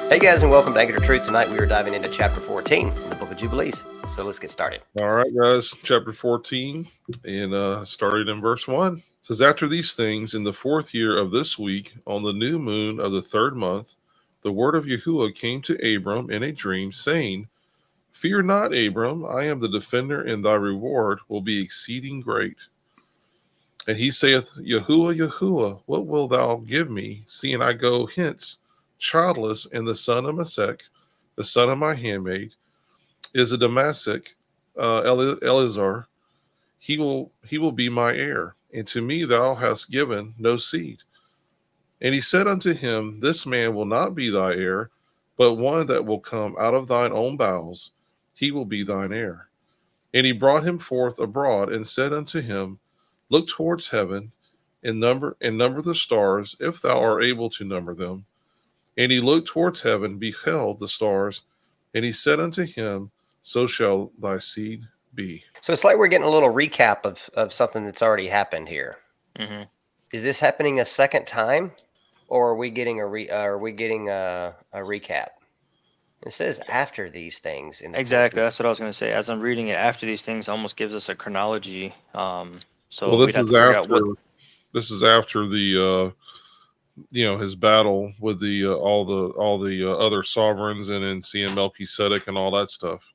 Hey guys, and welcome to Anchor to Truth. Tonight we are diving into chapter 14 in the book of Jubilees. So let's get started. All right, guys, chapter 14, and started in verse 1. It says, after these things, in the 4th year of this week, on the new moon of the 3rd month, the word of Yahuwah came to Abram in a dream, saying, fear not, Abram, I am the defender, and thy reward will be exceeding great. And he saith, Yahuwah, Yahuwah, what wilt thou give me, seeing I go hence childless, and the son of Mesech, the son of my handmaid, is a Damascus, Eleazar. He will be my heir, and to me thou hast given no seed. And he said unto him, this man will not be thy heir, but one that will come out of thine own bowels, he will be thine heir. And he brought him forth abroad, and said unto him, look towards heaven, and number the stars, if thou art able to number them. And he looked towards heaven, beheld the stars, and he said unto him, so shall thy seed be. So it's like we're getting a little recap of something that's already happened here. Mm-hmm. Is this happening a second time, or are we getting a recap? It says after these things in the Exactly, that's what I was going to say. As I'm reading it, after these things, almost gives us a chronology. So Well, we'd have to figure out what. This is after the his battle with the all the other sovereigns, and then seeing Melchizedek and all that stuff.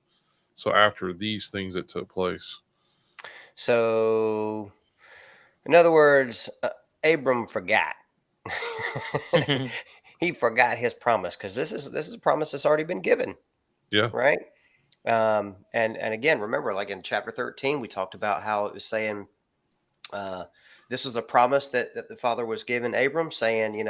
So after these things that took place. So, in other words, Abram forgot. He forgot his promise, because this is a promise that's already been given. Yeah. Right. And again, remember, like in chapter 13, we talked about how it was saying this was a promise that the Father was giving Abram, saying,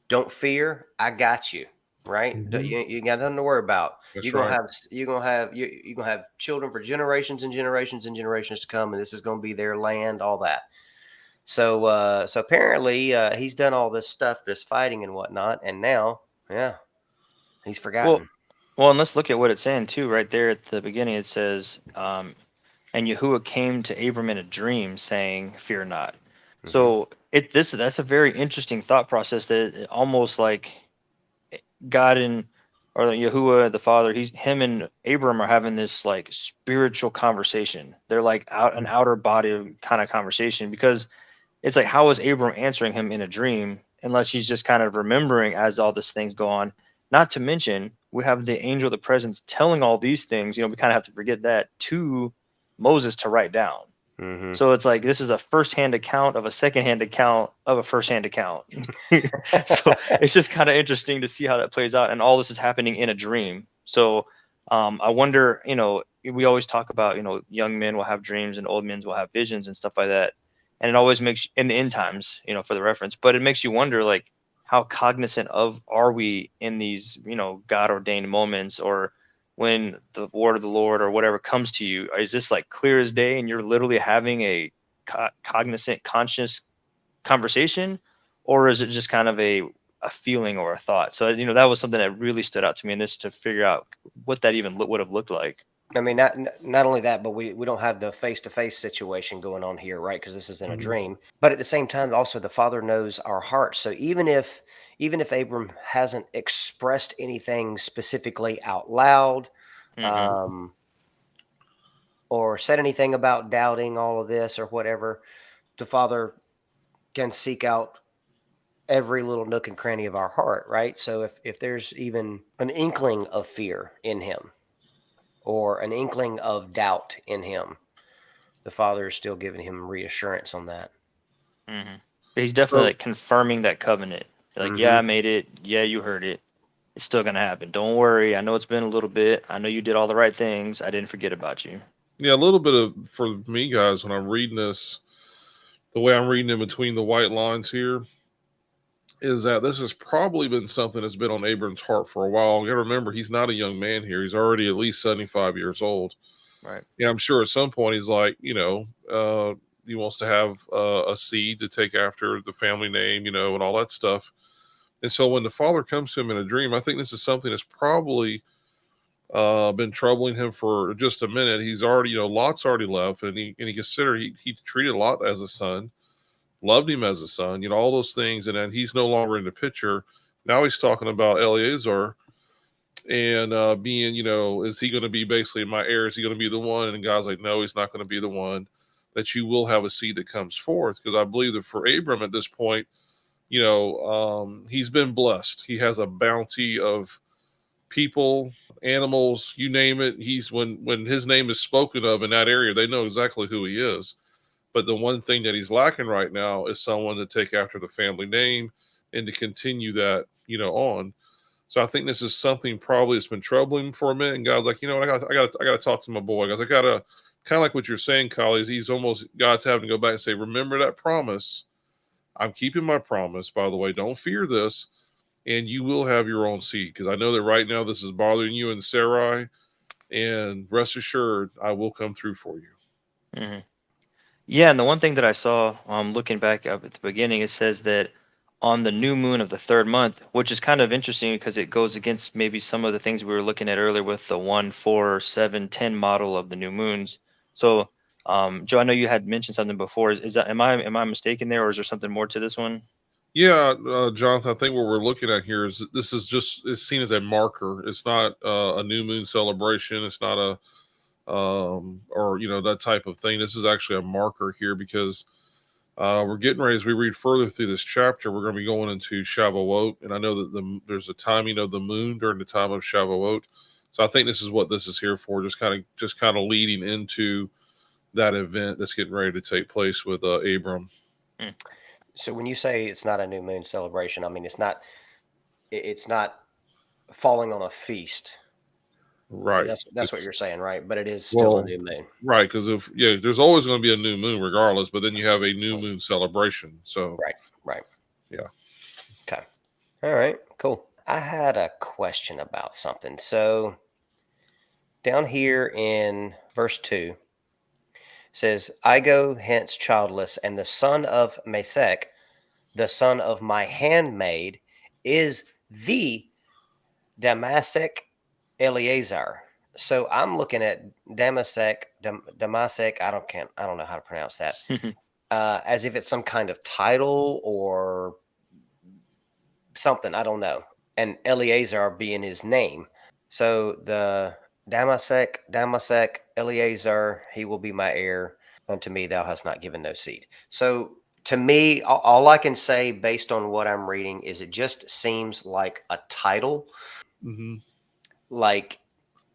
don't fear, I got you. Right. Mm-hmm. You got nothing to worry about. That's you're gonna right. you're gonna have children for generations and generations and generations to come, and this is gonna be their land, all that. So so apparently he's done all this stuff, this fighting and whatnot, and now, he's forgotten. Well, and let's look at what it's saying too. Right there at the beginning, it says, and Yahuwah came to Abram in a dream, saying, fear not. Mm-hmm. So that's a very interesting thought process, that it almost like God or Yahuwah, the Father, him and Abram are having this like spiritual conversation. They're like an outer body kind of conversation, because it's like, how is Abram answering him in a dream, unless he's just kind of remembering as all these things go on? Not to mention, we have the angel of the presence telling all these things. We kind of have to forget that, to Moses to write down. Mm-hmm. So it's like, this is a first-hand account of a second-hand account of a first-hand account. So it's just kind of interesting to see how that plays out. And all this is happening in a dream. So I wonder, we always talk about, young men will have dreams and old men will have visions and stuff like that. And it always makes, in the end times, for the reference, but it makes you wonder, like, how cognizant are we in these, God ordained moments, or when the word of the Lord or whatever comes to you? Is this like clear as day, and you're literally having a cognizant, conscious conversation, or is it just kind of a feeling or a thought? So, that was something that really stood out to me in this, to figure out what that even would have looked like. I mean, not only that, but we don't have the face-to-face situation going on here, right? Because this is in a dream. But at the same time, also the Father knows our hearts. So even if Abram hasn't expressed anything specifically out loud, or said anything about doubting all of this or whatever, the Father can seek out every little nook and cranny of our heart, right? So if there's even an inkling of fear in him, or an inkling of doubt in him, the Father is still giving him reassurance on that. Mm-hmm. But he's definitely like confirming that covenant. Like, yeah, I made it. Yeah, you heard it. It's still going to happen. Don't worry. I know it's been a little bit. I know you did all the right things. I didn't forget about you. Yeah, a little bit of, for me, guys, when I'm reading this, the way I'm reading in between the white lines here, is that this has probably been something that's been on Abram's heart for a while. You got to remember, he's not a young man here. He's already at least 75 years old. Right. Yeah, I'm sure at some point he's like, he wants to have a seed to take after the family name, and all that stuff. And so when the Father comes to him in a dream, I think this is something that's probably been troubling him for just a minute. He's already, Lot's already left, and he considered he treated Lot as a son, loved him as a son, all those things, and then he's no longer in the picture. Now he's talking about Eleazar and being, is he going to be basically my heir? Is he going to be the one? And God's like, no, he's not going to be the one. That you will have a seed that comes forth. Because I believe that for Abram at this point, he's been blessed. He has a bounty of people, animals, you name it. He's when his name is spoken of in that area, they know exactly who he is. But the one thing that he's lacking right now is someone to take after the family name and to continue that, on. So I think this is something probably that's been troubling for a minute. And God's like, I got to talk to my boy. Guys, I got to kind of like what you're saying, colleagues. He's almost God's having to go back and say, remember that promise. I'm keeping my promise. By the way, don't fear this, and you will have your own seed. Because I know that right now this is bothering you and Sarai, and rest assured, I will come through for you. Mm-hmm. Yeah, and the one thing that I saw, looking back up at the beginning, it says that on the new moon of the third month, which is kind of interesting because it goes against maybe some of the things we were looking at earlier with the 1, 4, 7, 10 model of the new moons. So, Joe, I know you had mentioned something before. Is that am I mistaken there, or is there something more to this one? Yeah, Jonathan, I think what we're looking at here is this is just it's seen as a marker. It's not a new moon celebration. It's not a or that type of thing. This is actually a marker here because we're getting ready as we read further through this chapter. We're going to be going into Shavuot, and I know that there's a timing of the moon during the time of Shavuot. So I think this is what this is here for, just kind of leading into that event that's getting ready to take place with Abram. So when you say it's not a new moon celebration, I mean it's not falling on a feast. Right. That's what you're saying, right? But it is still a new moon. Right, because there's always going to be a new moon regardless, but then you have a new moon celebration. So right. Yeah. Okay. All right, cool. I had a question about something. So down here in verse 2 says, I go hence childless, and the son of Mesech, the son of my handmaid, is the Damasek Eleazar. So I'm looking at Damasek. I don't know how to pronounce that. As if it's some kind of title or something. I don't know. And Eleazar being his name. So the Damasek, Eleazar, he will be my heir. Unto me, thou hast not given no seed. So to me, all I can say based on what I'm reading is it just seems like a title. Mm-hmm. Like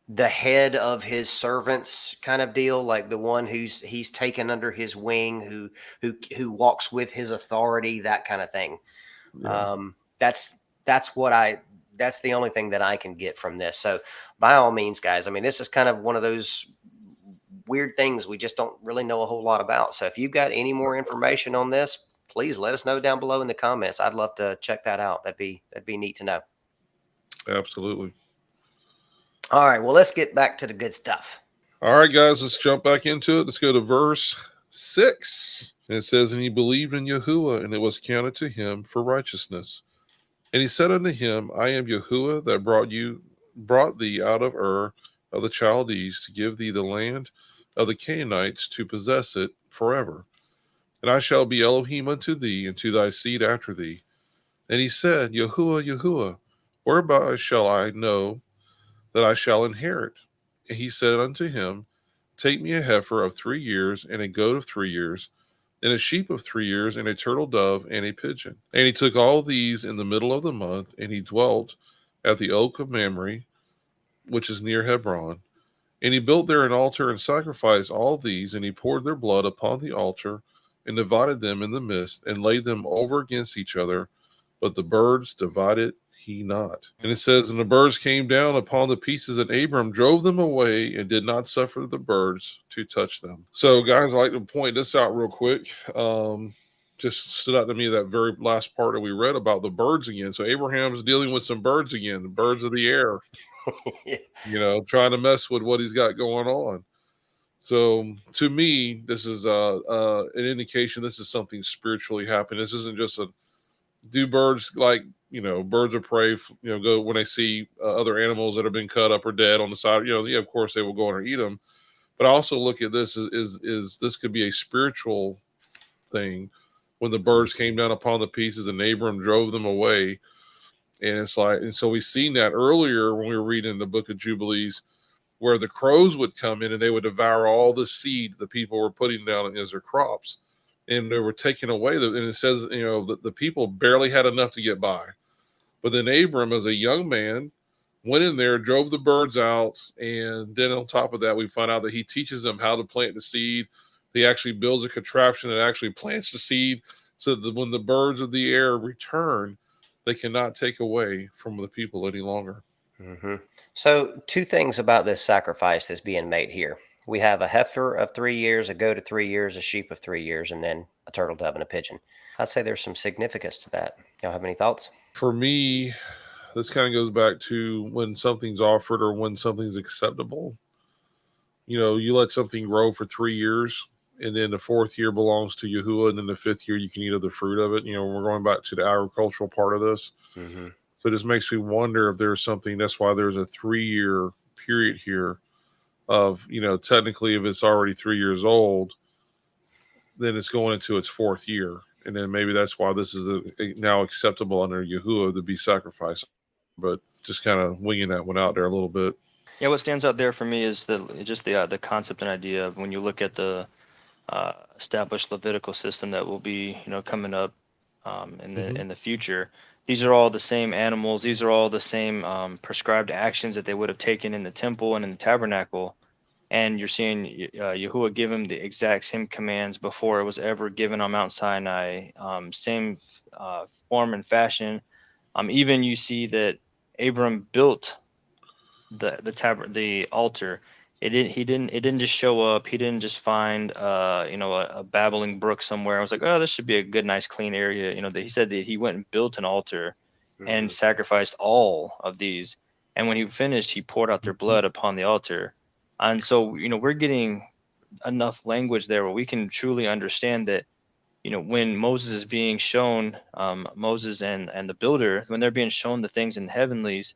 the head of his servants kind of deal, like the one he's taken under his wing, who walks with his authority, that kind of thing. Yeah. That's the only thing that I can get from this. So by all means, guys, I mean, this is kind of one of those weird things we just don't really know a whole lot about. So if you've got any more information on this, please let us know down below in the comments. I'd love to check that out. That'd be neat to know. Absolutely. All right, well, let's get back to the good stuff. All right, guys, let's jump back into it. Let's go to verse 6. And it says, and he believed in Yahuwah, and it was counted to him for righteousness. And he said unto him, I am Yahuwah that brought thee out of Ur of the Chaldees to give thee the land of the Canaanites to possess it forever. And I shall be Elohim unto thee and to thy seed after thee. And he said, Yahuwah, Yahuwah, whereby shall I know that I shall inherit? And he said unto him, take me a heifer of 3 years, and a goat of 3 years, and a sheep of 3 years, and a turtle dove, and a pigeon. And he took all these in the middle of the month, and he dwelt at the oak of Mamre, which is near Hebron. And he built there an altar, and sacrificed all these, and he poured their blood upon the altar, and divided them in the midst, and laid them over against each other. But the birds divided he not. And it says, and the birds came down upon the pieces, and Abram drove them away, and did not suffer the birds to touch them. So, guys, I'd like to point this out real quick. Just stood out to me that very last part that we read about the birds again. So Abraham's dealing with some birds again, the birds of the air, trying to mess with what he's got going on. So to me, this is an indication this is something spiritually happening. This isn't just do birds like, birds of prey, go when they see other animals that have been cut up or dead on the side, of course they will go and eat them. But I also look at this is this could be a spiritual thing when the birds came down upon the pieces and Abram drove them away. And it's like, and so we've seen that earlier when we were reading the book of Jubilees, where the crows would come in and they would devour all the seed the people were putting down as their crops. And they were taking away and it says, that the people barely had enough to get by. But then Abram, as a young man, went in there, drove the birds out, and then on top of that, we find out that he teaches them how to plant the seed. He actually builds a contraption that actually plants the seed so that when the birds of the air return, they cannot take away from the people any longer. Mm-hmm. So, two things about this sacrifice that's being made here. We have a heifer of 3 years, a goat of 3 years, a sheep of 3 years, and then a turtle dove and a pigeon. I'd say there's some significance to that. Y'all have any thoughts? For me, this kind of goes back to when something's offered or when something's acceptable. You let something grow for 3 years, and then the fourth year belongs to Yahuwah, and then the fifth year you can eat of the fruit of it. We're going back to the agricultural part of this. Mm-hmm. So it just makes me wonder if there's something. That's why there's a 3-year period here of, technically if it's already 3 years old, then it's going into its fourth year. And then maybe that's why this is now acceptable under Yahuwah to be sacrificed. But just kind of winging that one out there a little bit. Yeah, what stands out there for me is the concept and idea of when you look at the established Levitical system that will be coming up in the future. These are all the same animals. These are all the same prescribed actions that they would have taken in the temple and in the tabernacle. And you're seeing Yahuwah give him the exact same commands before it was ever given on Mount Sinai. Same form and fashion. Even you see that Abram built the altar. It didn't just show up. He didn't just find a babbling brook somewhere. I was like, oh, this should be a good, nice, clean area. He said that he went and built an altar and sacrificed all of these. And when he finished, he poured out their blood upon the altar. And so, we're getting enough language there where we can truly understand that, when Moses is being shown, Moses and the builder, when they're being shown the things in the heavenlies,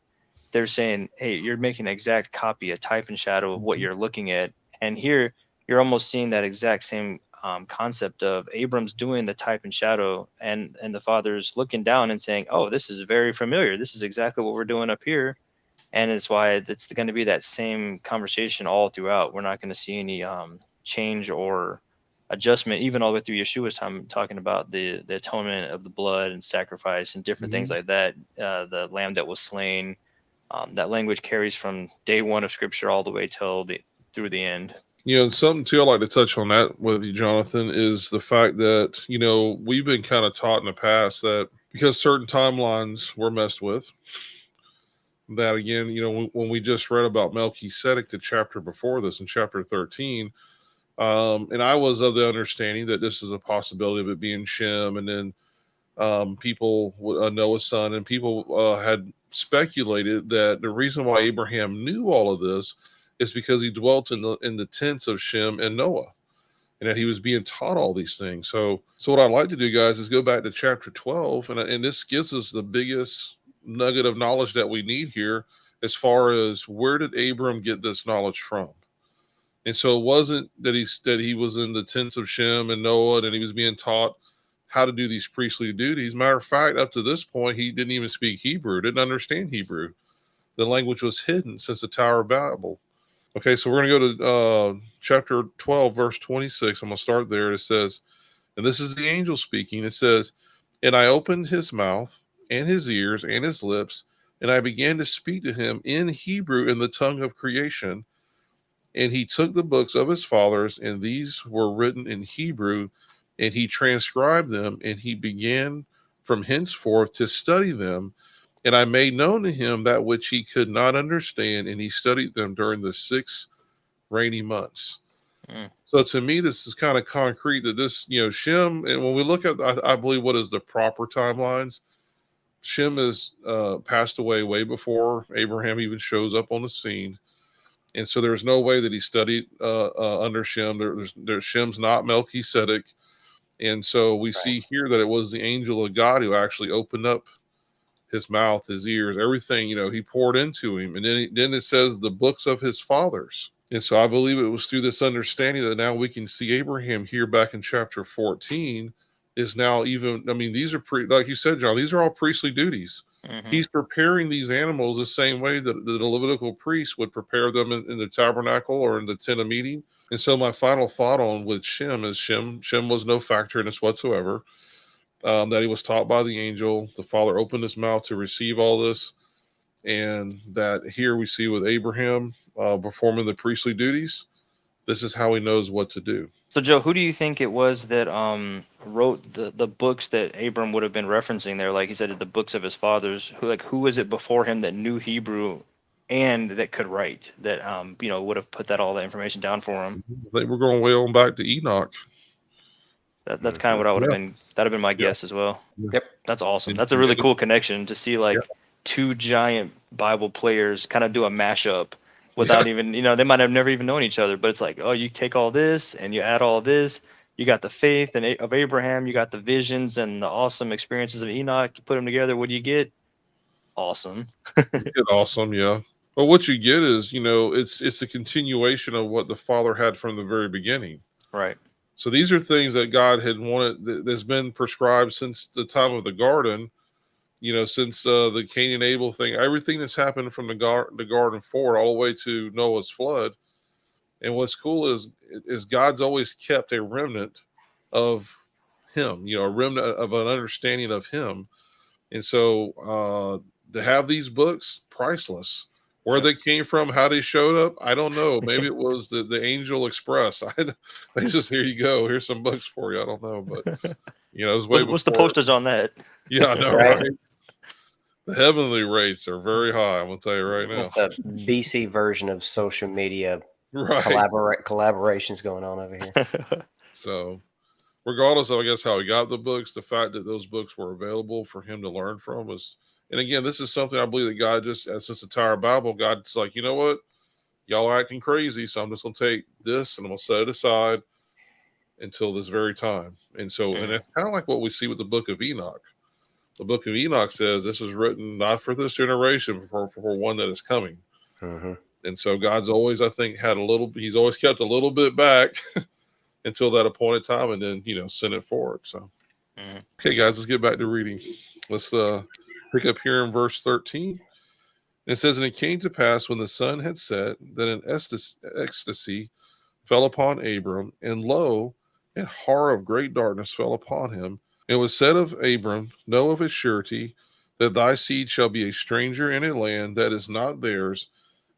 they're saying, hey, you're making an exact copy, a type and shadow of what you're looking at. And here you're almost seeing that exact same concept of Abram's doing the type and shadow, and the Father's looking down and saying, oh, this is very familiar. This is exactly what we're doing up here. And it's why it's going to be that same conversation all throughout. We're not going to see any change or adjustment, even all the way through Yeshua's time, talking about the atonement of the blood and sacrifice and different things like that. The lamb that was slain. That language carries from day one of Scripture all the way through the end. And something too I'd like to touch on that with you, Jonathan, is the fact that, we've been kind of taught in the past that because certain timelines were messed with, that again, when we just read about Melchizedek, the chapter before this in chapter 13, and I was of the understanding that this is a possibility of it being Shem, and then people, Noah's son, and people had speculated that the reason why Abraham knew all of this is because he dwelt in the tents of Shem and Noah, and that he was being taught all these things. So what I'd like to do, guys, is go back to chapter 12, and this gives us the biggest nugget of knowledge that we need here as far as where did Abram get this knowledge from. And so it wasn't that he was in the tents of Shem and Noah and he was being taught how to do these priestly duties. Matter of fact, up to this point, he didn't even speak Hebrew, didn't understand Hebrew. The language was hidden since the Tower of Babel. Okay, so we're going to go to chapter 12, verse 26. I'm going to start there. It says, and this is the angel speaking. It says, and I opened his mouth and his ears and his lips, and I began to speak to him in Hebrew in the tongue of creation. And he took the books of his fathers, and these were written in Hebrew, and he transcribed them, and he began from henceforth to study them. And I made known to him that which he could not understand, and he studied them during the 6 rainy months. So to me, this is kind of concrete that this, Shem, and when we look at, I believe, what is the proper timelines, Shem has passed away way before Abraham even shows up on the scene. And so there's no way that he studied under Shem. Shem's not Melchizedek. And so we see here that it was the angel of God who actually opened up his mouth, his ears, everything, he poured into him. And then it says the books of his fathers. And so I believe it was through this understanding that now we can see Abraham here back in chapter 14 is now even, these are like you said, John, these are all priestly duties. He's preparing these animals the same way that the Levitical priests would prepare them in the tabernacle or in the tent of meeting. And so my final thought on with Shem is Shem was no factor in this whatsoever. That he was taught by the angel. The Father opened his mouth to receive all this. And that here we see with Abraham performing the priestly duties. This is how he knows what to do. So, Joe, who do you think it was that wrote the books that Abram would have been referencing there? Like he said, the books of his fathers. Who was it before him that knew Hebrew and that could write? That would have put all that information down for him. They were going way on back to Enoch. That's kind of what I would have been. That'd have been my guess as well. Yep. That's awesome. That's a really cool connection to see two giant Bible players kind of do a mashup without even, they might have never even known each other, but it's like, oh, you take all this and you add all this, you got the faith of Abraham, you got the visions and the awesome experiences of Enoch, you put them together, what do you get? Awesome. You get awesome, yeah. Well, what you get is, it's a continuation of what the Father had from the very beginning. Right. So these are things that God had wanted, that's been prescribed since the time of the garden, since the Cain and Abel thing, everything that's happened from the garden forward all the way to Noah's flood. And what's cool is God's always kept a remnant of him, a remnant of an understanding of him. And so to have these books, priceless. Where they came from, how they showed up, I don't know. Maybe it was the Angel Express. They just, here you go. Here's some books for you. I don't know, but it was way what's the postage on that? Yeah, I know, right? The heavenly rates are very high. I'm gonna tell you right now. It's the BC version of social media collaborations going on over here. So, regardless of, I guess, how he got the books, the fact that those books were available for him to learn from was. And again, this is something I believe that God just, as this entire Bible, God's like, you know what? Y'all are acting crazy, so I'm just going to take this and I'm going to set it aside until this very time. And so, and it's kind of like what we see with the book of Enoch. The book of Enoch says this is written not for this generation, but for one that is coming. And so God's always, I think, he's always kept a little bit back until that appointed time and then, send it forward. So, okay, guys, let's get back to reading. Let's pick up here in verse 13. It says, and it came to pass when the sun had set that an ecstasy fell upon Abram, and lo, an horror of great darkness fell upon him. It was said of Abram, know of a surety that thy seed shall be a stranger in a land that is not theirs,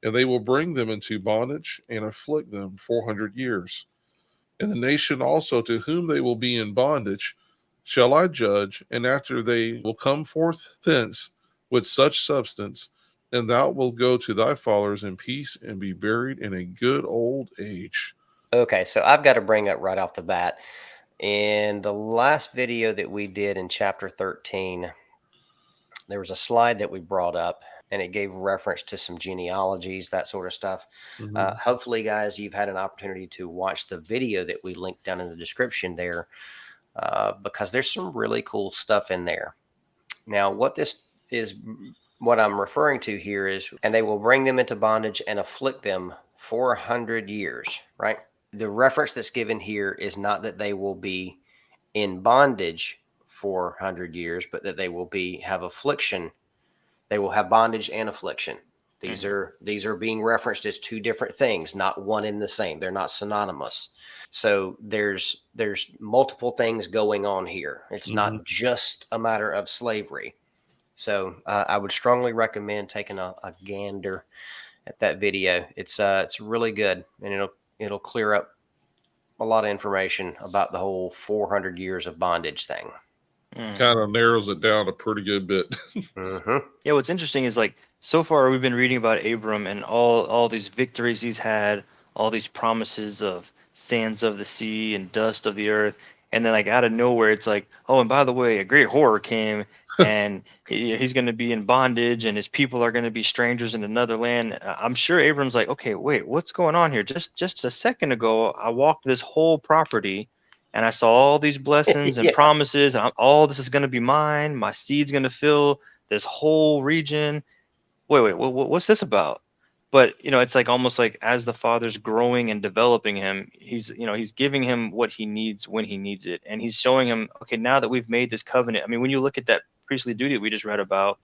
and they will bring them into bondage and afflict them 400 years. And the nation also to whom they will be in bondage shall I judge, and after they will come forth thence with such substance, and thou wilt go to thy fathers in peace and be buried in a good old age. Okay, so I've got to bring up right off the bat. In the last video that we did in chapter 13, there was a slide that we brought up, and it gave reference to some genealogies, that sort of stuff. Hopefully, guys, you've had an opportunity to watch the video that we linked down in the description there. Because there's some really cool stuff in there. Now, what I'm referring to here is, and they will bring them into bondage and afflict them 400 years, right? The reference that's given here is not that they will be in bondage for 100 years, but that they will have affliction. They will have bondage and affliction. These are being referenced as two different things, not one in the same. They're not synonymous. So there's multiple things going on here. It's not just a matter of slavery. So I would strongly recommend taking a gander at that video. It's really good, and it'll clear up a lot of information about the whole 400 years of bondage thing. Kind of narrows it down a pretty good bit. Yeah, what's interesting is so far we've been reading about Abram and all these victories he's had, all these promises of sands of the sea and dust of the earth, and then out of nowhere it's oh, and by the way, a great horror came and he's going to be in bondage and his people are going to be strangers in another land. I'm sure Abram's okay, wait, what's going on here? Just a second ago I walked this whole property and I saw all these blessings and promises, and all this is going to be mine. My seed's going to fill this whole region. Wait, what's this about? But it's almost as the Father's growing and developing him, he's giving him what he needs when he needs it, and he's showing him, okay, now that we've made this covenant. I mean, when you look at that priestly duty we just read about,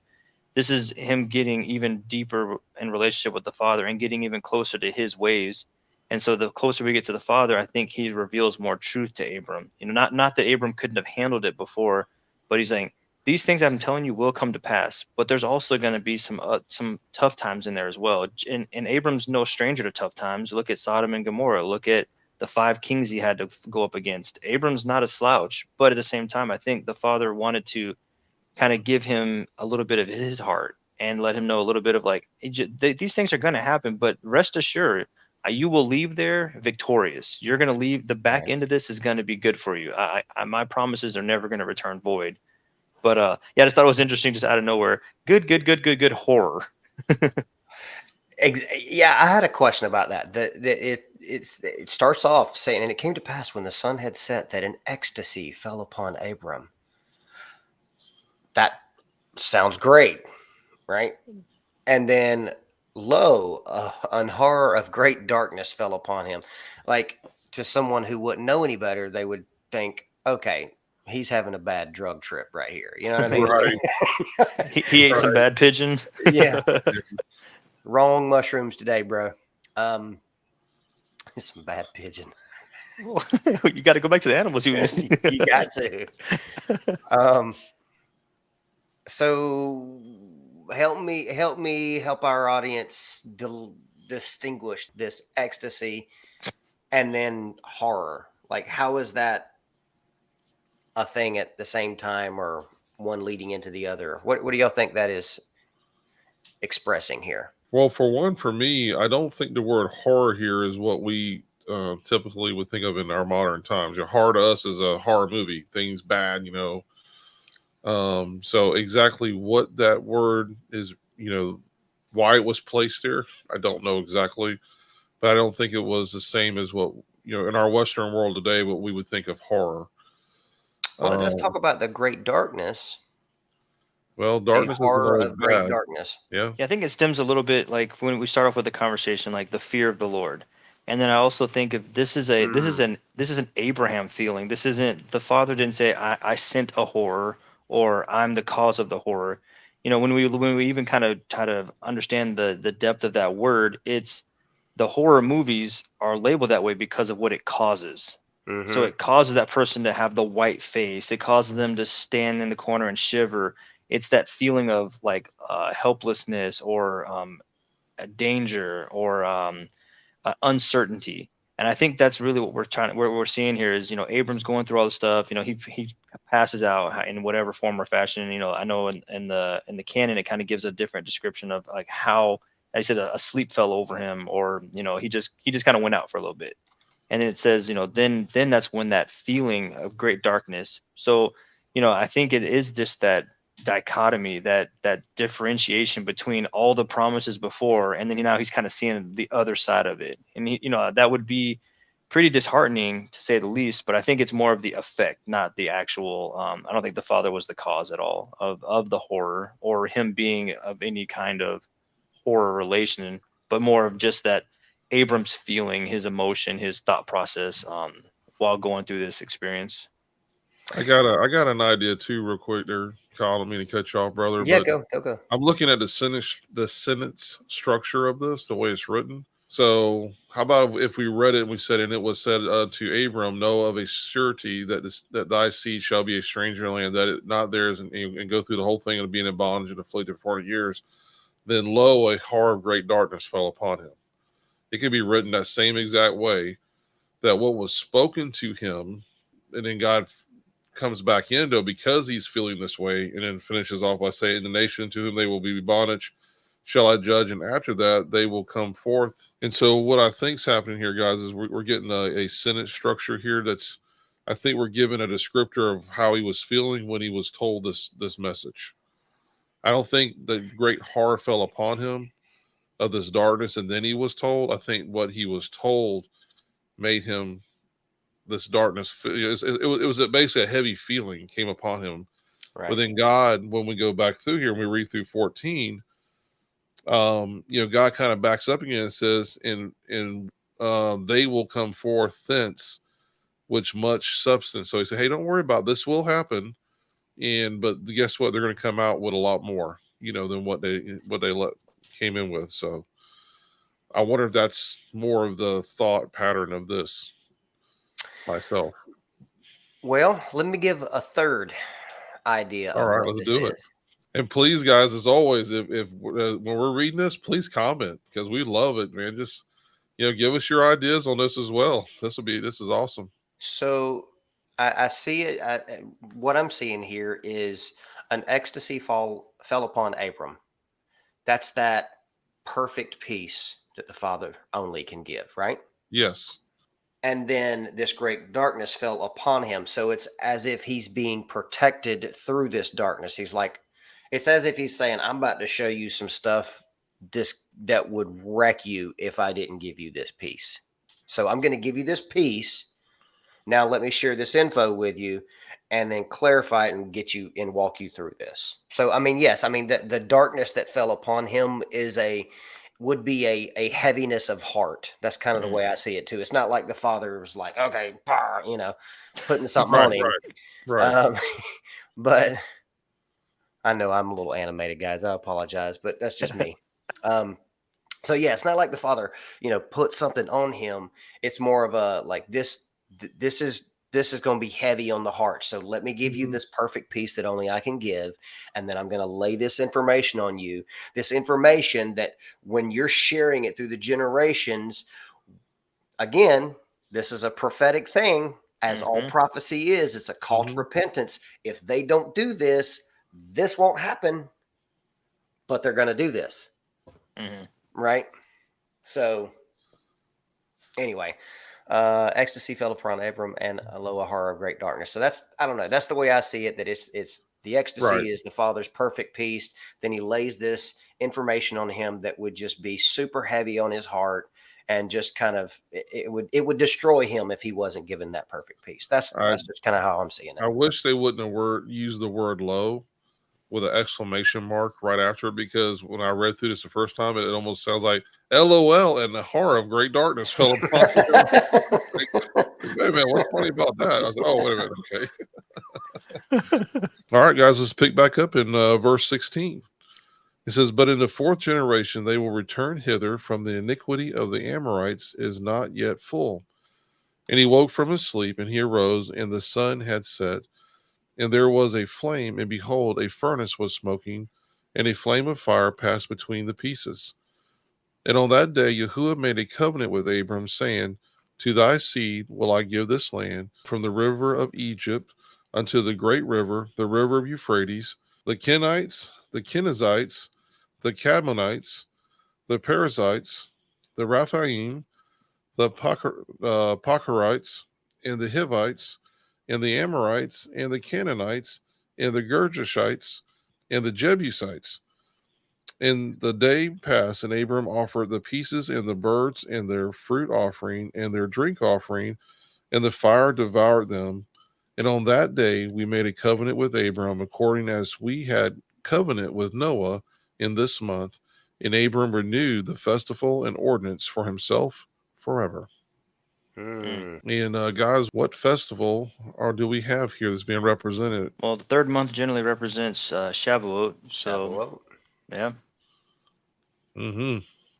This is him getting even deeper in relationship with the Father and getting even closer to his ways. And so the closer we get to the Father, I think he reveals more truth to Abram. You know, not that Abram couldn't have handled it before, but he's saying, these things I'm telling you will come to pass, but there's also going to be some tough times in there as well. And Abram's no stranger to tough times. Look at Sodom and Gomorrah. Look at the 5 kings he had to go up against. Abram's not a slouch, but at the same time, I think the Father wanted to kind of give him a little bit of his heart and let him know a little bit of like, these things are going to happen, but rest assured, you will leave there victorious. You're going to leave, the back Right. end of this is going to be good for you. My promises are never going to return void. But yeah, I just thought it was interesting, just out of nowhere. Good horror. Yeah, I had a question about that. It starts off saying, and it came to pass when the sun had set that an ecstasy fell upon Abram. That sounds great, right? And then, lo, an horror of great darkness fell upon him. Like, to someone who wouldn't know any better, they would think, okay, he's having a bad drug trip right here. You know what I mean? Right. He ate some Right. bad pigeon. Yeah. Wrong mushrooms today, bro. Some bad pigeon. You got to go back to the animals. You got to. So help our audience distinguish this ecstasy and then horror. Like, how is that a thing at the same time, or one leading into the other? What do y'all think that is expressing here? Well, for one, for me, I don't think the word horror here is what we typically would think of in our modern times. Horror to us is a horror movie, things bad, you know. So exactly what that word is, you know, why it was placed there, I don't know exactly, but I don't think it was the same as what, you know, in our Western world today, what we would think of horror. Well, it does talk about the great darkness, Well, a darkness isn't horror always of great bad. darkness. Yeah. Yeah, I think it stems a little bit like when we start off with the conversation, like the fear of the Lord. And then I also think of this is an Abraham feeling. This isn't, the Father didn't say I sent a horror or I'm the cause of the horror. You know, when we even kind of try to understand the depth of that word, it's the horror movies are labeled that way because of what it causes. So Mm-hmm. it causes that person to have the white face. It causes them to stand in the corner and shiver. It's that feeling of like helplessness or danger or uncertainty. And I think that's really what we're seeing here is, you know, Abram's going through all the stuff. You know, he passes out in whatever form or fashion. You know, I know in the canon it kind of gives a different description of like how, I said, a sleep fell over him, or you know, he just kind of went out for a little bit. And then it says, you know, then that's when that feeling of great darkness. So, you know, I think it is just that dichotomy, that differentiation between all the promises before, and then now he's kind of seeing the other side of it. And you know, that would be pretty disheartening to say the least, but I think it's more of the effect, not the actual I don't think the Father was the cause at all of the horror or him being of any kind of horror relation, but more of just that Abram's feeling, his emotion, his thought process while going through this experience. I got an idea too, real quick there, Kyle. I don't mean to cut you off, brother. Yeah, But go. I'm looking at the sentence structure of this, the way it's written. So how about if we read it and we said, and it was said to Abram, know of a surety that thy seed shall be a stranger in land, that it not theirs, and go through the whole thing of being in bondage and afflicted for 40 years. Then lo, a horror of great darkness fell upon him. It could be written that same exact way, that what was spoken to him, and then God comes back into because he's feeling this way, and then finishes off by saying, the nation to whom they will be bondage shall I judge, and after that they will come forth. And so what I think's happening here, guys, is we're getting a sentence structure here that's, I think we're given a descriptor of how he was feeling when he was told this message. I don't think the great horror fell upon him of this darkness and then he was told. I think what he was told made him this darkness. It was basically a heavy feeling came upon him. Right. But then God, when we go back through here and we read through 14, you know, God kind of backs up again and says, in they will come forth thence, which much substance. So he said, hey, don't worry about this, will happen. but guess what? They're going to come out with a lot more, than what they came in with. So I wonder if that's more of the thought pattern of this myself. Well, let me give a third idea All of right, what let's this do it. is. And please, guys, as always, if when we're reading this, please comment, because we love it, man. Just give us your ideas on this as well. This is awesome. So I see it. What I'm seeing here is an ecstasy fell upon Abram. That's that perfect peace that the Father only can give, right? Yes. And then this great darkness fell upon him. So it's as if he's being protected through this darkness. He's like, it's as if he's saying, I'm about to show you some stuff that would wreck you if I didn't give you this peace. So I'm going to give you this peace. Now let me share this info with you and then clarify it and get you and walk you through this. So I mean, yes, I mean the darkness that fell upon him would be a heaviness of heart. That's kind of the way I see it too. It's not like the Father was like, okay, putting something on him. Right. But I know I'm a little animated, guys. I apologize, but that's just me. So yeah, it's not like the Father, put something on him. It's more of a like this is going to be heavy on the heart. So let me give you this perfect peace that only I can give, and then I'm going to lay this information on you. This information that when you're sharing it through the generations, again, this is a prophetic thing, as all prophecy is. It's a call to repentance. If they don't do this, this won't happen, but they're going to do this. Right? So anyway, ecstasy fell upon Abram, and lo, a horror of great darkness. So I don't know. That's the way I see it. That it's the ecstasy is the Father's perfect peace. Then he lays this information on him that would just be super heavy on his heart, and just kind of it would destroy him if he wasn't given that perfect peace. That's just kind of how I'm seeing it. I wish they wouldn't have used the word "low" with an exclamation mark right after it, because when I read through this the first time, it almost sounds like LOL, and the horror of great darkness fell upon him. Wait a minute, what's funny about that? I said, oh, wait a minute, okay. All right, guys, let's pick back up in verse 16. It says, but in the fourth generation they will return hither, from the iniquity of the Amorites is not yet full. And he woke from his sleep, and he arose, and the sun had set. And there was a flame, and behold, a furnace was smoking, and a flame of fire passed between the pieces. And on that day Yahuwah made a covenant with Abram, saying, to thy seed will I give this land, from the river of Egypt unto the great river, the river of Euphrates, the Kenites, the Kenizzites, the Cadmonites, the Perizzites, the Raphaim, the Pacharites, and the Hivites, and the Amorites, and the Canaanites, and the Girgashites, and the Jebusites. And the day passed, and Abram offered the pieces and the birds, and their fruit offering, and their drink offering, and the fire devoured them. And on that day we made a covenant with Abram, according as we had covenant with Noah in this month. And Abram renewed the festival and ordinance for himself forever. And guys, what festival do we have here that's being represented? Well, the third month generally represents Shavuot. So, yeah.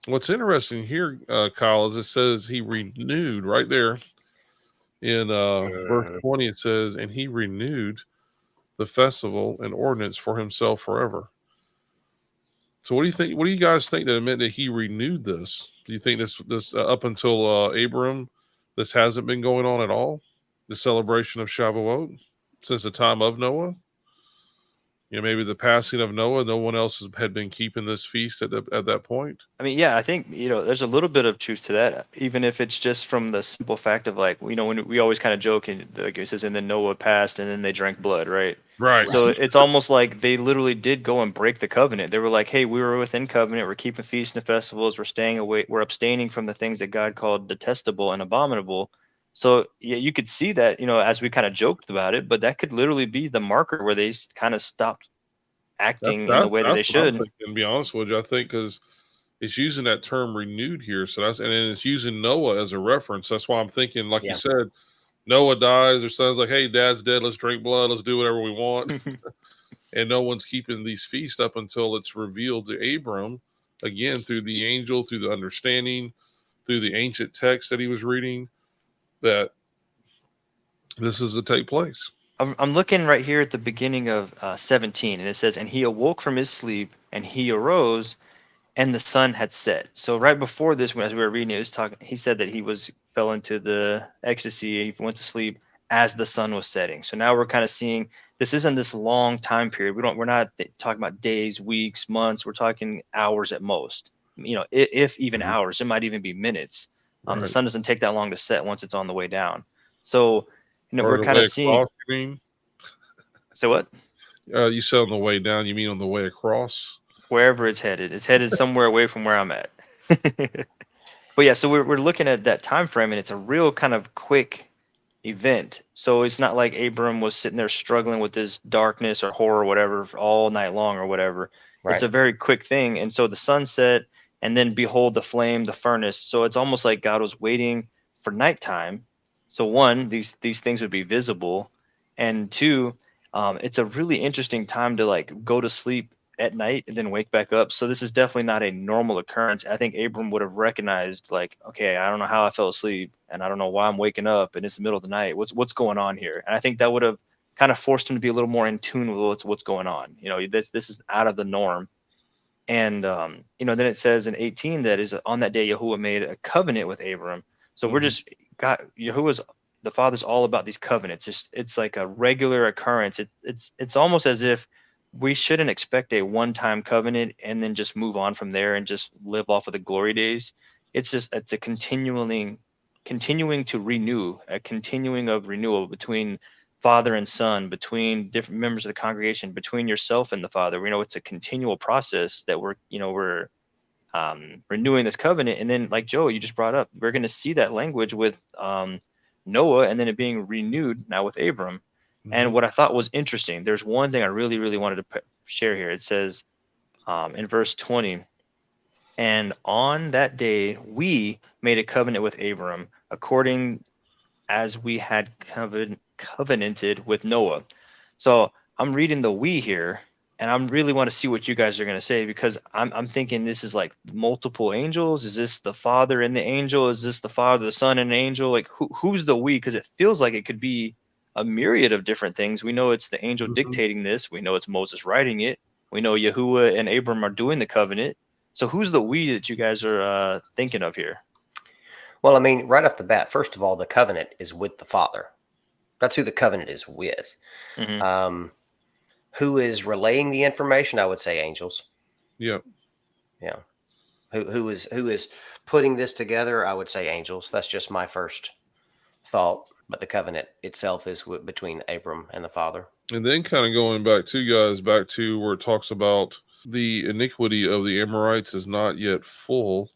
What's interesting here, Kyle, is it says he renewed right there in verse 20. It says, and he renewed the festival and ordinance for himself forever. So what do you think? What do you guys think that it meant that he renewed this? Do you think this up until Abram, this hasn't been going on at all? The celebration of Shavuot since the time of Noah? Maybe the passing of Noah, no one else had been keeping this feast at that point. I mean, yeah, I think, there's a little bit of truth to that, even if it's just from the simple fact of like, when we always kind of joke, and like it says, and then Noah passed and then they drank blood, right? Right. So it's almost like they literally did go and break the covenant. They were like, hey, we were within covenant. We're keeping feasts and festivals. We're staying away. We're abstaining from the things that God called detestable and abominable. So yeah, you could see that, as we kind of joked about it, but that could literally be the marker where they kind of stopped acting in the way that they should. To be honest with you, I think because it's using that term renewed here, so and then it's using Noah as a reference. That's why I'm thinking, like you said, Noah dies. Their son's like, hey, dad's dead. Let's drink blood. Let's do whatever we want. And no one's keeping these feasts up until it's revealed to Abram, again, through the angel, through the understanding, through the ancient text that he was reading, that this is to take place. I'm looking right here at the beginning of 17, and it says, and he awoke from his sleep, and he arose, and the sun had set. So right before this, as we were reading it, was talking. He said that he fell into the ecstasy. He went to sleep as the sun was setting. So now we're kind of seeing this isn't this long time period. We're not talking about days, weeks, months. We're talking hours at most. You know, if even hours. It might even be minutes. Right. The sun doesn't take that long to set once it's on the way down. So Or we're kind of seeing. Across, you mean? So what? You said on the way down. You mean on the way across? Wherever it's headed somewhere away from where I'm at. But yeah, so we're looking at that time frame, and it's a real kind of quick event. So it's not like Abram was sitting there struggling with this darkness or horror or whatever all night long or whatever. Right. It's a very quick thing. And so the sun set, and then behold the flame, the furnace. So it's almost like God was waiting for nighttime. So one, these things would be visible, and two, it's a really interesting time to like go to sleep at night and then wake back up. So this is definitely not a normal occurrence. I think Abram would have recognized, like, okay, I don't know how I fell asleep, and I don't know why I'm waking up, and it's the middle of the night. What's going on here? And I think that would have kind of forced him to be a little more in tune with what's going on. You know, this is out of the norm. And you know, then it says in 18 that is on that day Yahuwah made a covenant with Abram. So we're just Yahuwah's, the Father's all about these covenants. It's like a regular occurrence. It's almost as if we shouldn't expect a one-time covenant and then just move on from there and just live off of the glory days. It's a continuing to renew, a continuing of renewal between Father and Son, between different members of the congregation, between yourself and the Father. We know it's a continual process that we're renewing this covenant. And then, like Joe, you just brought up, we're going to see that language with Noah, and then it being renewed now with Abram. And what I thought was interesting, there's one thing I really, really wanted to share here. It says in verse 20, and on that day we made a covenant with Abram, according as we had covenanted with Noah. So I'm reading the we here, and I really want to see what you guys are going to say, because I'm thinking this is like multiple angels. Is this the Father and the angel? Is this the Father, the Son, and an angel? Like who's the we? Because it feels like it could be a myriad of different things. We know it's the angel dictating this. We know it's Moses writing it. We know Yahuwah and Abram are doing the covenant. So who's the we that you guys are thinking of here? Well, I mean, right off the bat, first of all, the covenant is with the Father. That's who the covenant is with. Who is relaying the information? I would say angels. Yeah. Yeah. Who is putting this together? I would say angels. That's just my first thought. But the covenant itself is between Abram and the Father. And then kind of going back to where it talks about the iniquity of the Amorites is not yet full.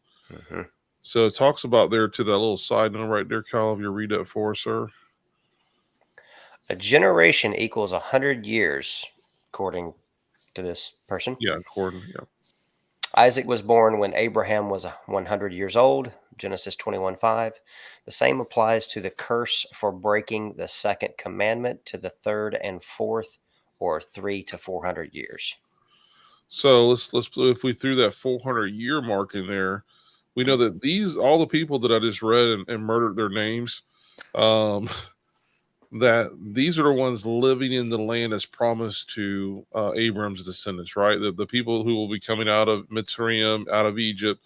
So it talks about there to that little side note right there, Kyle, if you read that for us, sir. A generation equals 100 years, according to this person. Yeah, according, yeah. Isaac was born when Abraham was 100 years old, Genesis 21:5. The same applies to the curse for breaking the second commandment to the third and fourth, or 300 to 400 years. So let's if we threw that 400-year mark in there, we know that all the people that I just read and murdered their names, that these are the ones living in the land as promised to Abram's descendants, right? The people who will be coming out of Mitzrayim, out of Egypt,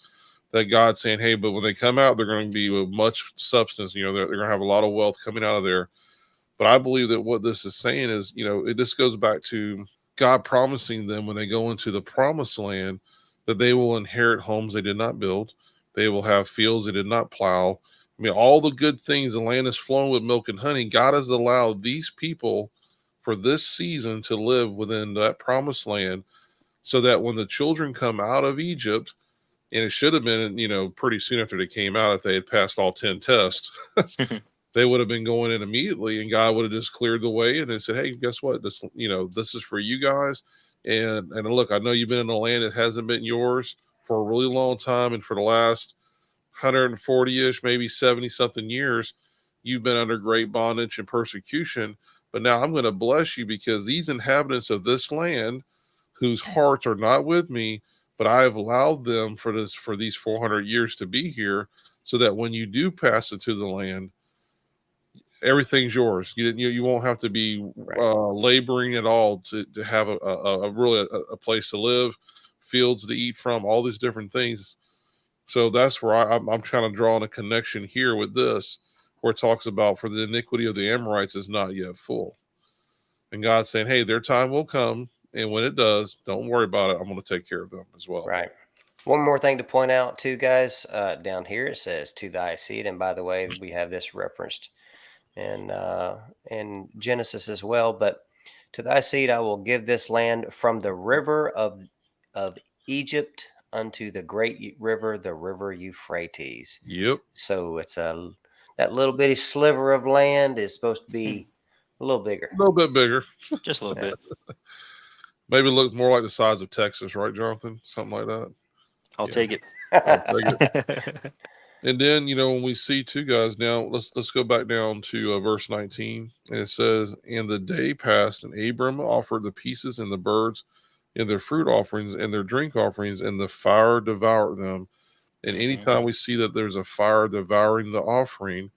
that God's saying, hey, but when they come out, they're going to be with much substance. You know, they're going to have a lot of wealth coming out of there. But I believe that what this is saying is, you know, it just goes back to God promising them when they go into the promised land that they will inherit homes they did not build. They will have fields they did not plow. I mean, all the good things, the land is flowing with milk and honey. God has allowed these people for this season to live within that promised land, so that when the children come out of Egypt, and it should have been, you know, pretty soon after they came out, if they had passed all 10 tests, they would have been going in immediately, and God would have just cleared the way and then said, hey, guess what? This, you know, this is for you guys. And look, I know you've been in a land that hasn't been yours for a really long time, and for the last 140-ish, maybe 70 something years, you've been under great bondage and persecution, but now I'm going to bless you because these inhabitants of this land whose hearts are not with me, but I have allowed them for these 400 years to be here, so that when you do pass into the land, everything's yours. You won't have to be laboring at all to have a place to live, fields to eat from, all these different things. So that's where I'm trying to draw on a connection here with this, where it talks about, for the iniquity of the Amorites is not yet full. And God's saying, hey, their time will come. And when it does, don't worry about it. I'm going to take care of them as well. Right. One more thing to point out too, guys, down here it says to thy seed. And by the way, we have this referenced in Genesis as well. But to thy seed I will give this land from the river of Egypt unto the great river, the river Euphrates. Yep. So it's that little bitty sliver of land is supposed to be a little bigger. A little bit bigger. Just a little bit. Maybe look more like the size of Texas, right, Jonathan? Something like that. I'll take it. I'll take it. And then, when we see two guys now, let's go back down to verse 19. And it says, and the day passed, and Abram offered the pieces and the birds and their fruit offerings and their drink offerings, and the fire devoured them. And anytime we see that there's a fire devouring the offering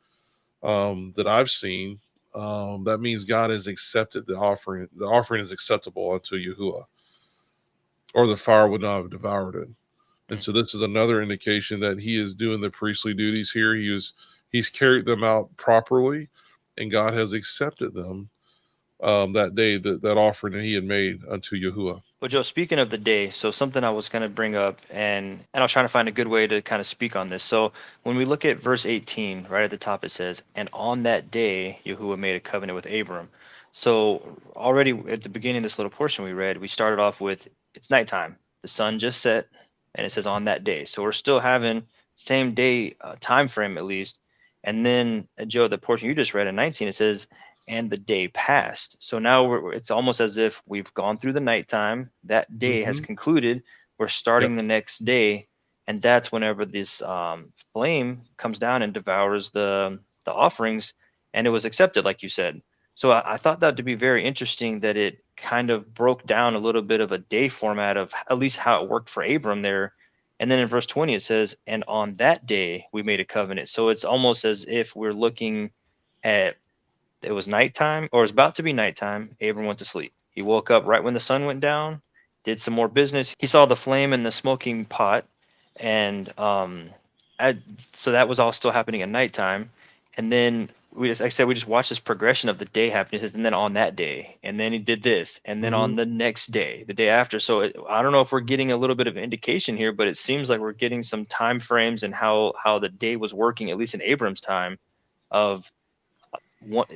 that I've seen, that means God has accepted the offering. The offering is acceptable unto Yahuwah, or the fire would not have devoured it. And so this is another indication that he is doing the priestly duties here. He's carried them out properly, and God has accepted them that day, that offering that he had made unto Yahuwah. Well, Joe, speaking of the day, so something I was going to bring up, and I was trying to find a good way to kind of speak on this. So when we look at verse 18, right at the top, it says, and on that day, Yahuwah made a covenant with Abram. So already at the beginning of this little portion we read, we started off with, it's nighttime. The sun just set, and it says on that day. So we're still having same day time frame at least. And then, Joe, the portion you just read in 19, it says, and the day passed. So now it's almost as if we've gone through the nighttime. That day has concluded. We're starting the next day. And that's whenever this flame comes down and devours the offerings. And it was accepted, like you said. So I thought that to be very interesting, that it kind of broke down a little bit of a day format of at least how it worked for Abram there. And then in verse 20, it says, and on that day we made a covenant. So it's almost as if we're looking at, it was nighttime, or it was about to be nighttime. Abram went to sleep. He woke up right when the sun went down, did some more business. He saw the flame in the smoking pot. And so that was all still happening at nighttime. And then we just watched this progression of the day happening. And then on that day, and then he did this, and then on the next day, the day after. So I don't know if we're getting a little bit of indication here, but it seems like we're getting some time frames and how the day was working, at least in Abram's time, of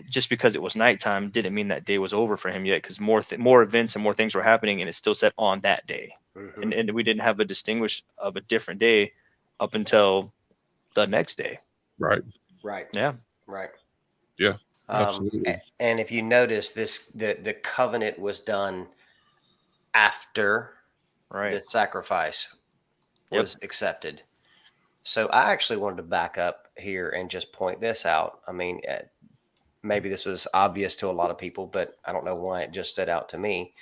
just because it was nighttime didn't mean that day was over for him yet, because more events and more things were happening, and it still said on that day. And we didn't have a distinguish of a different day up until the next day. Right. Yeah. Right. Yeah. Absolutely. And if you notice, the covenant was done after the sacrifice was accepted. So I actually wanted to back up here and just point this out. I mean, maybe this was obvious to a lot of people, but I don't know why it just stood out to me.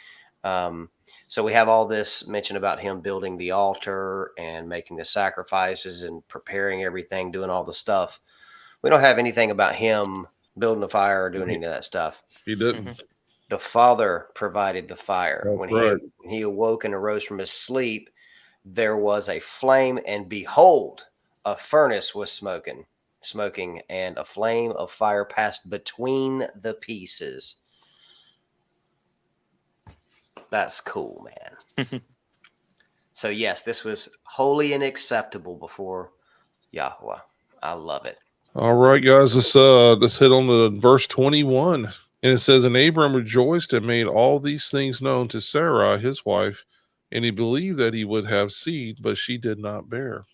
So we have all this mention about him building the altar and making the sacrifices and preparing everything, doing all the stuff. We don't have anything about him building the fire or doing any of that stuff. He didn't. The Father provided the fire. That's when right. he awoke and arose from his sleep, there was a flame, and behold, a furnace was smoking, and a flame of fire passed between the pieces. That's cool, man. So yes, this was holy and acceptable before Yahweh. I love it. All right, guys, let's hit on the verse 21. And it says, and Abram rejoiced and made all these things known to Sarai, his wife, and he believed that he would have seed, but she did not bear.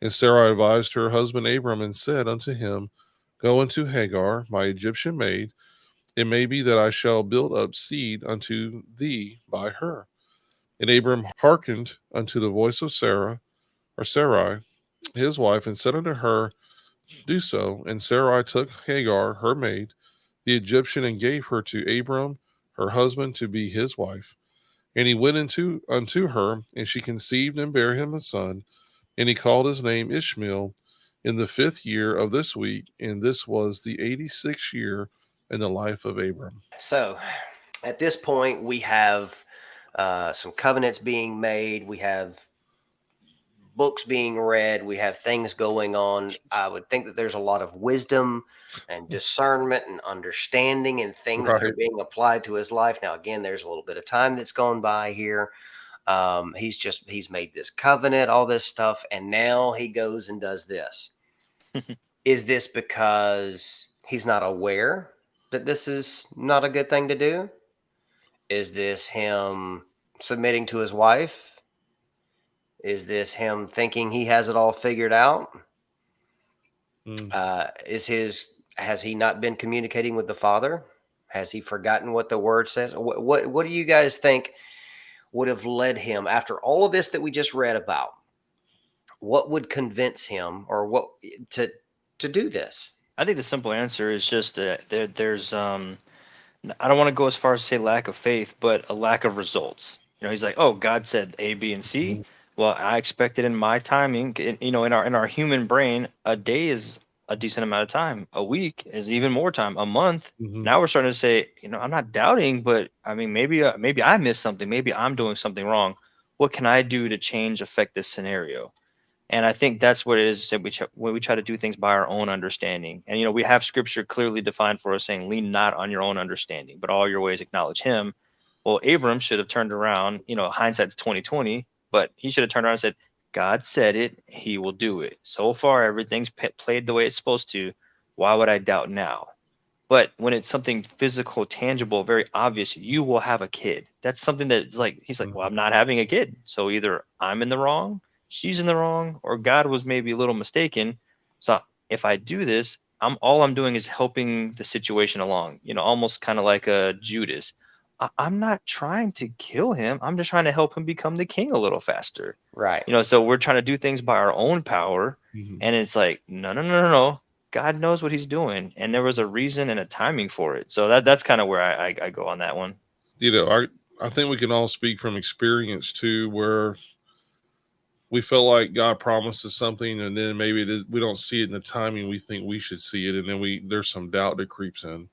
And Sarai advised her husband Abram and said unto him, go unto Hagar, my Egyptian maid. It may be that I shall build up seed unto thee by her. And Abram hearkened unto the voice of Sarai, his wife, and said unto her, do so. And Sarai took Hagar, her maid, the Egyptian, and gave her to Abram, her husband, to be his wife. And he went unto her, and she conceived and bare him a son, and he called his name Ishmael in the 5th year of this week, and this was the 86th year in the life of Abram. So at this point, we have some covenants being made. We have books being read. We have things going on. I would think that there's a lot of wisdom and discernment and understanding and things that Right. are being applied to his life. Now, again, there's a little bit of time that's gone by here. He's made this covenant, all this stuff, and now he goes and does this. Is this because he's not aware that this is not a good thing to do? Is this him submitting to his wife? Is this him thinking he has it all figured out? Has he not been communicating with the Father? Has he forgotten what the Word says? What do you guys think would have led him, after all of this that we just read about? What would convince him, or what to do this? I think the simple answer is just there's I don't want to go as far as say lack of faith, but a lack of results. He's like, oh, God said A, B, and C. Well, I expect it in my timing. In our human brain, a day is a decent amount of time. A week is even more time. A month. Now we're starting to say, I'm not doubting, but I mean, maybe I missed something. Maybe I'm doing something wrong. What can I do to affect this scenario? And I think that's what it is that when we try to do things by our own understanding. And, we have scripture clearly defined for us saying, lean not on your own understanding, but all your ways acknowledge him. Well, Abram should have turned around, hindsight's 2020, but he should have turned around and said, God said it, he will do it. So far, everything's played the way it's supposed to. Why would I doubt now? But when it's something physical, tangible, very obvious, you will have a kid. That's something that he's like, well, I'm not having a kid. So either I'm in the wrong, she's in the wrong, or God was maybe a little mistaken. So if I do this, all I'm doing is helping the situation along, almost kind of like a Judas. I'm not trying to kill him. I'm just trying to help him become the king a little faster. Right. So we're trying to do things by our own power. And it's like, no. God knows what he's doing. And there was a reason and a timing for it. So that's kind of where I go on that one. I think we can all speak from experience too, where we feel like God promises something, and then maybe we don't see it in the timing we think we should see it, and then there's some doubt that creeps in.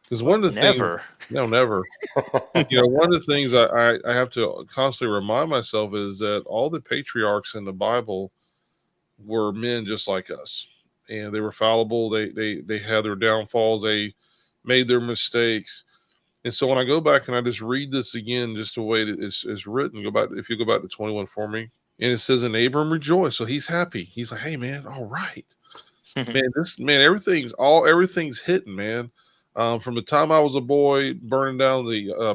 Because one of the Never. One of the things I have to constantly remind myself is that all the patriarchs in the Bible were men just like us, and they were fallible. They had their downfalls. They made their mistakes. And so when I go back and I just read this again, just the way that it's written, if you go back to 21 for me, and it says, and Abram rejoiced. So he's happy. He's like, hey man, all right. Everything's hitting, man. From the time I was a boy, burning down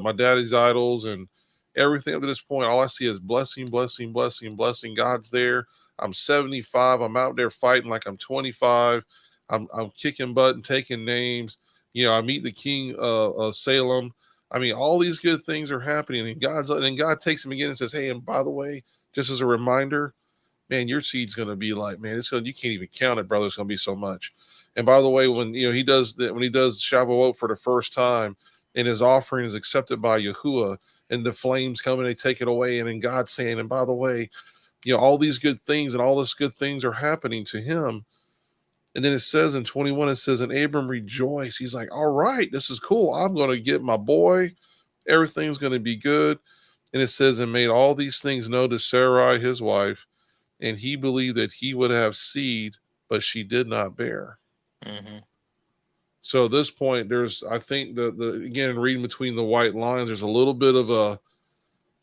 my daddy's idols and everything up to this point, all I see is blessing, blessing, blessing, blessing. God's there. I'm 75. I'm out there fighting like I'm 25. I'm kicking butt and taking names. I meet the king of Salem. I mean, all these good things are happening, and God takes him again and says, hey, and by the way, just as a reminder, man, your seed's going to be like, man, you can't even count it, brother. It's going to be so much. And by the way, when he does Shavuot for the first time, and his offering is accepted by Yahuwah, and the flames come and they take it away, and then God's saying, and by the way, all these good things and all this good things are happening to him. And then it says in 21, it says, and Abram rejoiced. He's like, all right, this is cool. I'm going to get my boy. Everything's going to be good. And it says, and made all these things known to Sarai, his wife, and he believed that he would have seed, but she did not bear. So at this point, I think again, reading between the white lines, there's a little bit of a,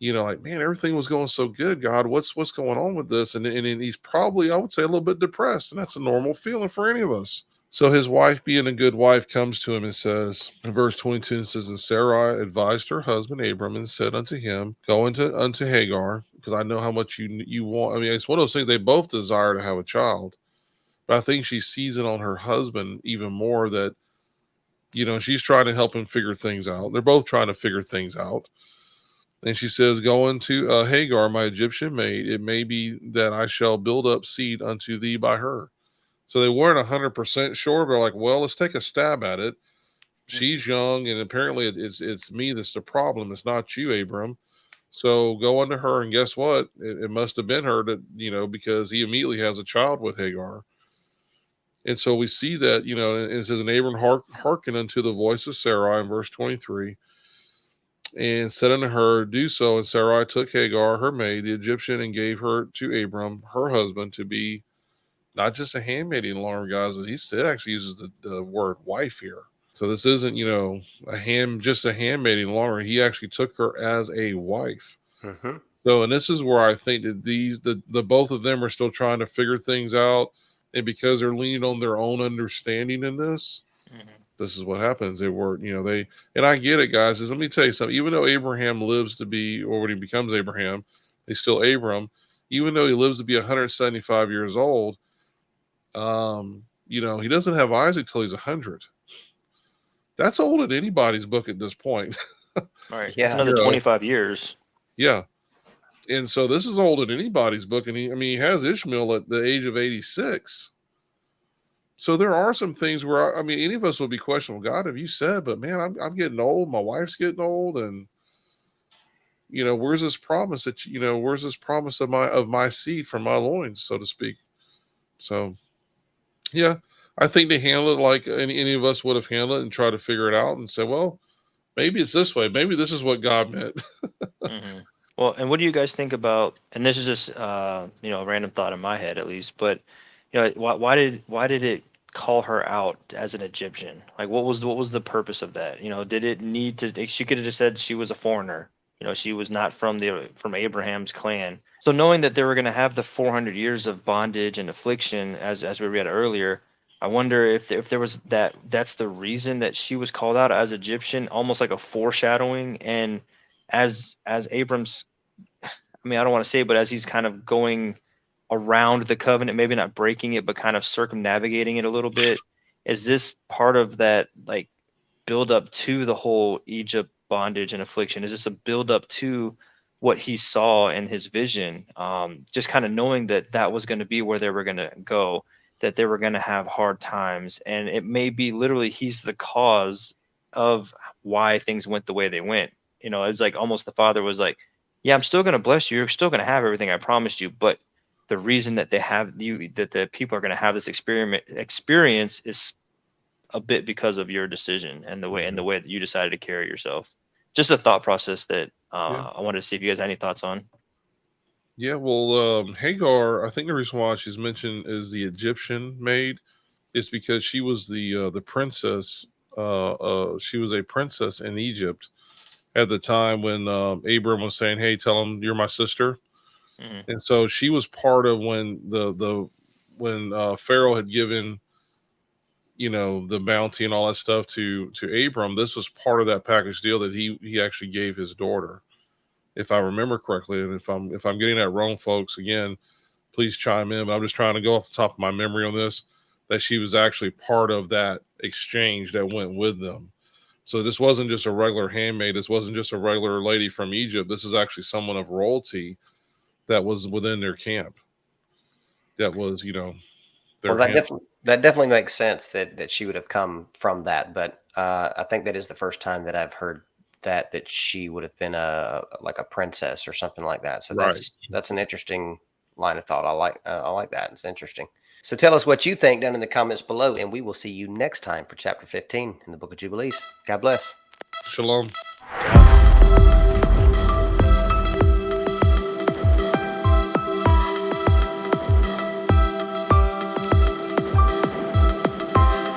like, man, everything was going so good, God, what's going on with this? And he's probably, I would say, a little bit depressed, and that's a normal feeling for any of us. So his wife, being a good wife, comes to him and says, in verse 22, it says, and Sarai advised her husband Abram and said unto him, go unto Hagar, because I know how much you want. I mean, it's one of those things, they both desire to have a child. But I think she sees it on her husband even more that, she's trying to help him figure things out. They're both trying to figure things out. And she says, go unto Hagar, my Egyptian maid. It may be that I shall build up seed unto thee by her. So they weren't 100% sure, but like, well, let's take a stab at it. She's young, and apparently it's me that's the problem. It's not you, Abram. So go unto her, and guess what? It must have been her that, because he immediately has a child with Hagar. And so we see that, it says, and Abram hearkened unto the voice of Sarai in verse 23, and said unto her, do so. And Sarai took Hagar, her maid, the Egyptian, and gave her to Abram, her husband, to be not just a handmaid any longer, guys, but it actually uses the word wife here. So this isn't, just a handmaid any longer. He actually took her as a wife. Mm-hmm. So, and this is where I think that the both of them are still trying to figure things out. And because they're leaning on their own understanding in this, this is what happens. They were, and I get it, guys. Let me tell you something. Even though Abraham lives to be, or when he becomes Abraham, he's still Abram. Even though he lives to be 175 years old, he doesn't have Isaac till he's 100. That's old in anybody's book at this point. Right. Yeah. It's another 25 years. Yeah. And so this is old in anybody's book. And he has Ishmael at the age of 86. So there are some things where, any of us will be questioning, God, have you said, but man, I'm getting old. My wife's getting old. And, where's this promise where's this promise of my seed from my loins, so to speak? So, yeah, I think they handle it like any of us would have handled it and try to figure it out and say, well, maybe it's this way. Maybe this is what God meant. Mm-hmm. Well, and what do you guys think about? And this is just a random thought in my head, at least. But why did it call her out as an Egyptian? Like, what was the purpose of that? Did it need to? She could have just said she was a foreigner. She was not from Abraham's clan. So knowing that they were going to have the 400 years of bondage and affliction, as we read earlier, I wonder if there was that's the reason that she was called out as Egyptian, almost like a foreshadowing. And as Abram's, I don't want to say, but as he's kind of going around the covenant, maybe not breaking it, but kind of circumnavigating it a little bit, is this part of that, like, build up to the whole Egypt bondage and affliction? Is this a build up to what he saw in his vision? Just kind of knowing that was going to be where they were going to go, that they were going to have hard times, and it may be literally he's the cause of why things went the way they went. It's like almost the father was like, yeah, I'm still going to bless you. You're still going to have everything I promised you, but the reason that the people are going to have this experience is a bit because of your decision and the way that you decided to carry yourself. Just a thought process that I wanted to see if you guys had any thoughts on. Yeah, well, Hagar, I think the reason why she's mentioned as the Egyptian maid is because she was the princess. She was a princess in Egypt at the time when Abram was saying, "Hey, tell him you're my sister." Mm-hmm. And so she was part of when when Pharaoh had given the bounty and all that stuff to Abram. This was part of that package deal that he actually gave his daughter, if I remember correctly. And if I'm getting that wrong, folks, again, please chime in. But I'm just trying to go off the top of my memory on this, that she was actually part of that exchange that went with them. So this wasn't just a regular handmaid. This wasn't just a regular lady from Egypt. This is actually someone of royalty that was within their camp. That was, their Well, that definitely makes sense that she would have come from that. But I think that is the first time that I've heard that she would have been like a princess or something like that. So Right. that's an interesting line of thought. I like that. It's interesting. So tell us what you think down in the comments below, and we will see you next time for chapter 15 in the book of Jubilees. God bless. Shalom. Yeah.